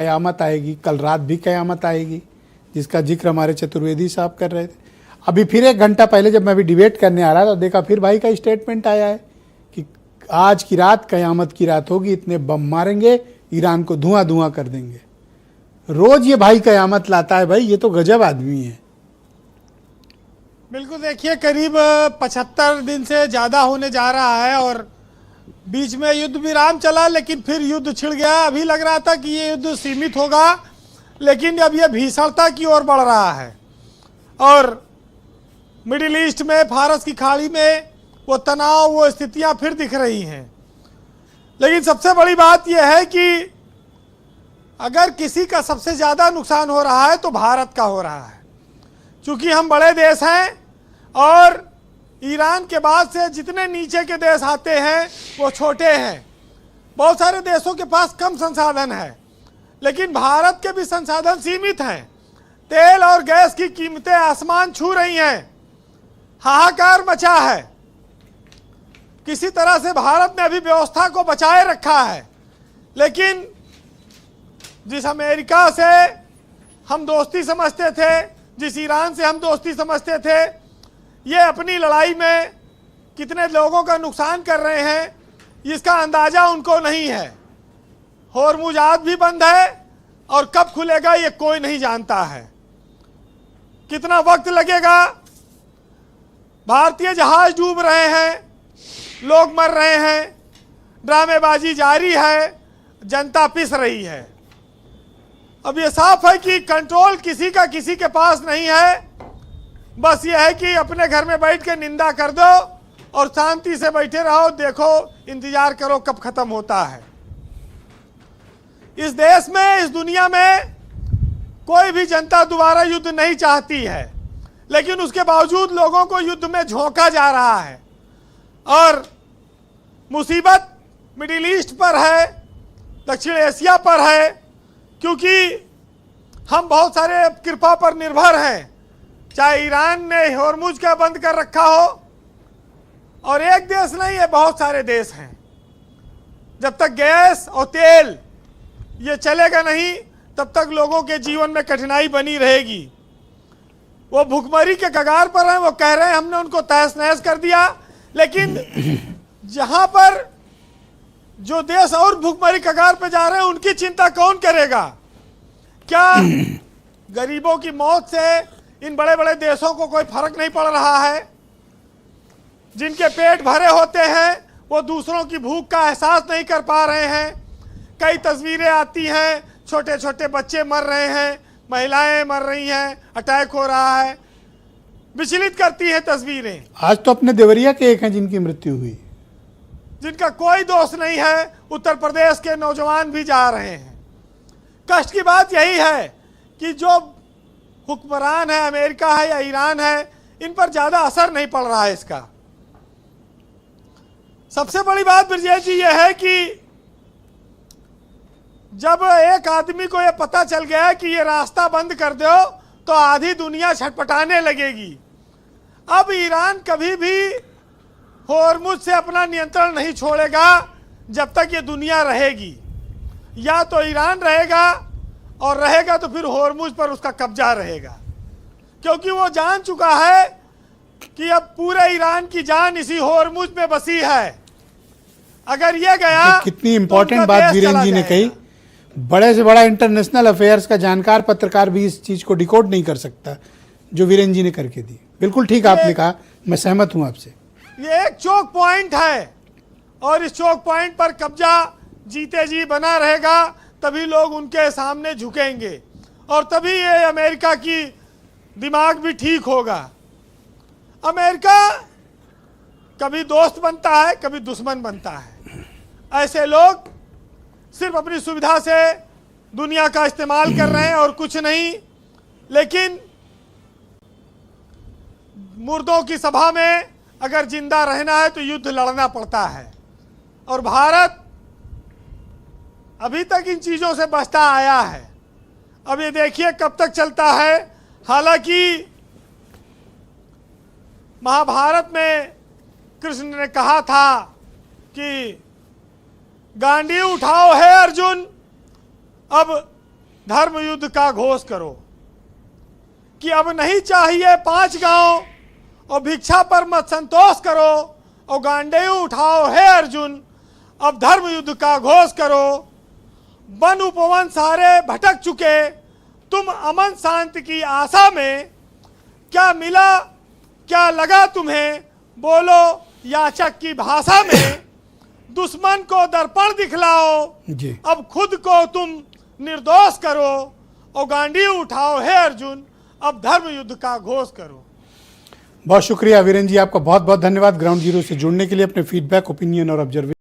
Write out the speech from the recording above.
कयामत आएगी, कल रात भी कयामत आएगी, जिसका जिक्र हमारे चतुर्वेदी साहब कर रहे थे। अभी फिर 1 घंटा पहले जब मैं अभी डिबेट करने आ रहा था, देखा फिर भाई का स्टेटमेंट आया है कि आज की रात कयामत की रात होगी, इतने बम मारेंगे ईरान को धुआं धुआं कर देंगे। रोज ये भाई कयामत लाता है भाई, ये तो गजब आदमी है। बिल्कुल, देखिए करीब 75 दिन से ज़्यादा होने जा रहा है और बीच में युद्ध विराम चला, लेकिन फिर युद्ध छिड़ गया। अभी लग रहा था कि ये युद्ध सीमित होगा, लेकिन अब ये भीषणता की ओर बढ़ रहा है और मिडिल ईस्ट में, फारस की खाड़ी में वो तनाव, वो स्थितियां फिर दिख रही हैं। लेकिन सबसे बड़ी बात यह है कि अगर किसी का सबसे ज़्यादा नुकसान हो रहा है तो भारत का हो रहा है, क्योंकि हम बड़े देश हैं और ईरान के बाद से जितने नीचे के देश आते हैं वो छोटे हैं। बहुत सारे देशों के पास कम संसाधन है, लेकिन भारत के भी संसाधन सीमित हैं। तेल और गैस की कीमतें आसमान छू रही हैं, हाहाकार मचा है। किसी तरह से भारत ने अभी व्यवस्था को बचाए रखा है, लेकिन जिस अमेरिका से हम दोस्ती समझते थे, जिस ईरान से हम दोस्ती समझते थे, ये अपनी लड़ाई में कितने लोगों का नुकसान कर रहे हैं इसका अंदाजा उनको नहीं है। होर्मुज आज भी बंद है और कब खुलेगा ये कोई नहीं जानता है, कितना वक्त लगेगा। भारतीय जहाज डूब रहे हैं, लोग मर रहे हैं, ड्रामेबाजी जारी है, जनता पिस रही है। अब ये साफ है कि कंट्रोल किसी का किसी के पास नहीं है। बस ये है कि अपने घर में बैठ के निंदा कर दो और शांति से बैठे रहो, देखो, इंतजार करो कब खत्म होता है। इस देश में, इस दुनिया में कोई भी जनता दोबारा युद्ध नहीं चाहती है, लेकिन उसके बावजूद लोगों को युद्ध में झोंका जा रहा है और मुसीबत मिडिल ईस्ट पर है, दक्षिण एशिया पर है, क्योंकि हम बहुत सारे कृपा पर निर्भर हैं। चाहे ईरान ने होर्मुज का बंद कर रखा हो, और एक देश नहीं है, बहुत सारे देश हैं। जब तक गैस और तेल ये चलेगा नहीं, तब तक लोगों के जीवन में कठिनाई बनी रहेगी। वो भुखमरी के कगार पर हैं, वो कह रहे हैं हमने उनको तहस नहस कर दिया, लेकिन जहां पर जो देश और भुखमरी कगार पे जा रहे हैं उनकी चिंता कौन करेगा? क्या गरीबों की मौत से इन बड़े बड़े देशों को कोई फर्क नहीं पड़ रहा है? जिनके पेट भरे होते हैं वो दूसरों की भूख का एहसास नहीं कर पा रहे हैं। कई तस्वीरें आती हैं, छोटे छोटे बच्चे मर रहे हैं, महिलाएं मर रही हैं, अटैक हो रहा है, विचलित करती हैं तस्वीरें। आज तो अपने देवरिया के एक हैं जिनकी मृत्यु हुई, जिनका कोई दोष नहीं है। उत्तर प्रदेश के नौजवान भी जा रहे हैं। कष्ट की बात यही है कि जो हुक्मरान है, अमेरिका है या ईरान है, इन पर ज्यादा असर नहीं पड़ रहा है इसका। सबसे बड़ी बात ब्रजेश जी ये है कि जब एक आदमी को यह पता चल गया कि ये रास्ता बंद कर दो तो आधी दुनिया छटपटाने लगेगी। अब ईरान कभी भी होर्मुज से अपना नियंत्रण नहीं छोड़ेगा जब तक ये दुनिया रहेगी। या तो ईरान रहेगा, और रहेगा तो फिर होर्मुज पर उसका कब्जा रहेगा, क्योंकि वो जान चुका है कि अब पूरे ईरान की जान इसी होर्मुज में बसी है। अगर ये गया, कितनी इंपॉर्टेंट बात वीरेंद्र जी ने कही। बड़े से बड़ा इंटरनेशनल अफेयर्स का जानकार पत्रकार भी इस चीज को डिकोड नहीं कर सकता जो वीरेंद्र जी ने करके दी। बिल्कुल ठीक आपने कहा, मैं सहमत हूं आपसे। ये एक चोक पॉइंट है और इस चोक पॉइंट पर कब्जा जीते जी बना रहेगा, तभी लोग उनके सामने झुकेंगे और तभी ये अमेरिका की दिमाग भी ठीक होगा। अमेरिका कभी दोस्त बनता है, कभी दुश्मन बनता है। ऐसे लोग सिर्फ अपनी सुविधा से दुनिया का इस्तेमाल कर रहे हैं और कुछ नहीं। लेकिन मुर्दों की सभा में अगर जिंदा रहना है तो युद्ध लड़ना पड़ता है, और भारत अभी तक इन चीजों से बचता आया है। अब ये देखिए कब तक चलता है। हालांकि महाभारत में कृष्ण ने कहा था कि गांडी उठाओ है अर्जुन, अब धर्म युद्ध का घोष करो कि अब नहीं चाहिए 5 गांव और भिक्षा पर मत संतोष करो और गांडेय उठाओ हे अर्जुन, अब धर्म युद्ध का घोष करो। वन उपवन सारे भटक चुके, तुम अमन शांति की आशा में, क्या मिला क्या लगा तुम्हें, बोलो याचक की भाषा में। दुश्मन को दर्पण दिखलाओ, जी अब खुद को तुम निर्दोष करो और गांडी उठाओ हे अर्जुन, अब धर्म युद्ध का घोष करो। बहुत शुक्रिया वीरेंद्र जी, आपका बहुत बहुत धन्यवाद ग्राउंड जीरो से जुड़ने के लिए, अपने फीडबैक, ओपिनियन और ऑब्जर्वेशन